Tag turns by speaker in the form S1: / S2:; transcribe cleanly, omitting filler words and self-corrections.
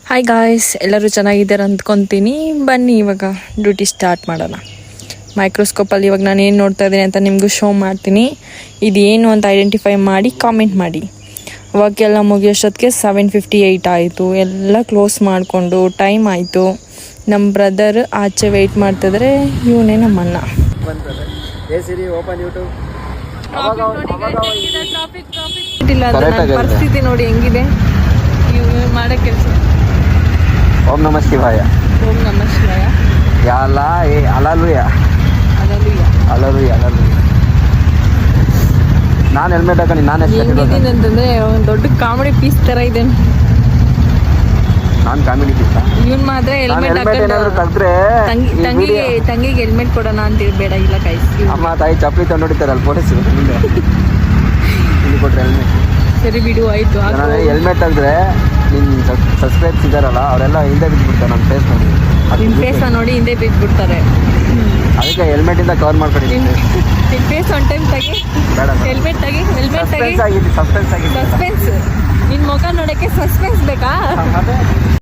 S1: Hi guys, ಎಲ್ಲರೂ ಚೆನ್ನಾಗಿದ್ದಾರೆ ಅಂದ್ಕೊತೀನಿ. ಬನ್ನಿ ಇವಾಗ ಡ್ಯೂಟಿ ಸ್ಟಾರ್ಟ್ ಮಾಡೋಣ. ಮೈಕ್ರೋಸ್ಕೋಪಲ್ಲಿ ಇವಾಗ ನಾನು ಏನು ನೋಡ್ತಾ ಇದ್ದೀನಿ ಅಂತ ನಿಮಗೂ ಶೋ ಮಾಡ್ತೀನಿ. ಇದೇನು ಅಂತ ಐಡೆಂಟಿಫೈ ಮಾಡಿ ಕಾಮೆಂಟ್ ಮಾಡಿ. ಅವಾಗೆಲ್ಲ ಮುಗಿಯೋಷ್ಟೊತ್ತಿಗೆ 7:58 ಆಯಿತು. ಎಲ್ಲ ಕ್ಲೋಸ್ ಮಾಡಿಕೊಂಡು ಟೈಮ್ ಆಯಿತು. ನಮ್ಮ ಬ್ರದರ್ ಆಚೆ ವೆಯ್ಟ್ ಮಾಡ್ತಿದ್ರೆ, ಇವನೇ ನಮ್ಮಣ್ಣ. ಪರಿಸ್ಥಿತಿ ನೋಡಿ ಹೆಂಗಿದೆ. ಮಾಡೋ ಕೆಲಸ.
S2: ಓಂ ನಮಃ ಶಿವಾಯ.
S1: ಓಂ ನಮಃ ಶಿವಾಯ.
S2: ಯಾಲ್ಲ ಏ ಅಲಲುಯ
S1: ಅಲಲುಯ
S2: ಅಲಲುಯ ಅಲಲುಯ. ನಾನು ಹೆಲ್ಮೆಟ್ ಹಾಕೊಂಡು ನಾನು
S1: ಹೆಂಗಿದ್ದೀನಿ ಅಂತಂದ್ರೆ ಒಂದು ದೊಡ್ಡ ಕಾಮಿಡಿ ಪೀಸ್ ತರ ಇದೆ.
S2: ನಾನು ಕಾಮಿಡಿ ಪೀಸ್.
S1: ಇವನ್ ಮಾತ್ರ ಹೆಲ್ಮೆಟ್ ಹಾಕಿದ್ರೆ ತಂಗಿಗೆ ಹೆಲ್ಮೆಟ್ ಕೊಡೋಣ ಅಂತ ಬೇಡ. ಇಲ್ಲ ಕೈಸ್,
S2: ಅಮ್ಮ ತಾಯಿ ಚಪ್ಪಲಿ ತಂದು ಹೊಡಿತಾರಲ್ಲ ಪೊಲೀಸ್ ಇಲ್ಲಿ ಕೊಟ್ರೆ ಹೆಲ್ಮೆಟ್.
S1: ಸರಿ ಬಿಡು, ಆಯ್ತು.
S2: ಹೆಲ್ಮೆಟ್ ಅಂದ್ರೆ ನಿನ್ನ ಸಬ್ಸ್ಕ್ರೈಬ್ಸ್ ಇದ್ದಾರಲ್ಲ ಅವರೆಲ್ಲ ಹಿಂದೆ ಬಿದ್ದುಬಿಡ್ತಾರೆ. ನಮ್ಮ ಫೇಸ್ ನೋಡಿ,
S1: ನಿನ್ನ ಫೇಸ್ ನೋಡಿ ಹಿಂದೆ ಬಿದ್ದುಬಿಡ್ತಾರೆ.
S2: ಅದಕ್ಕೆ ಹೆಲ್ಮೆಟ್ ಇಂದ ಕವರ್ ಮಾಡ್ಕೊಡಿ.
S1: ನಿನ್ನ ಫೇಸ್ ಒನ್ ಟೈಮ್ ತೆಗಿ, ಹೆಲ್ಮೆಟ್ ತೆಗಿ.
S2: ಸಸ್ಪೆನ್ಸ್ ಆಗಿದೆ.
S1: ಸಸ್ಪೆನ್ಸ್. ನಿನ್ನ ಮುಖ ನೋಡೋಕ್ಕೆ ಸಸ್ಪೆನ್ಸ್ ಬೇಕಾ?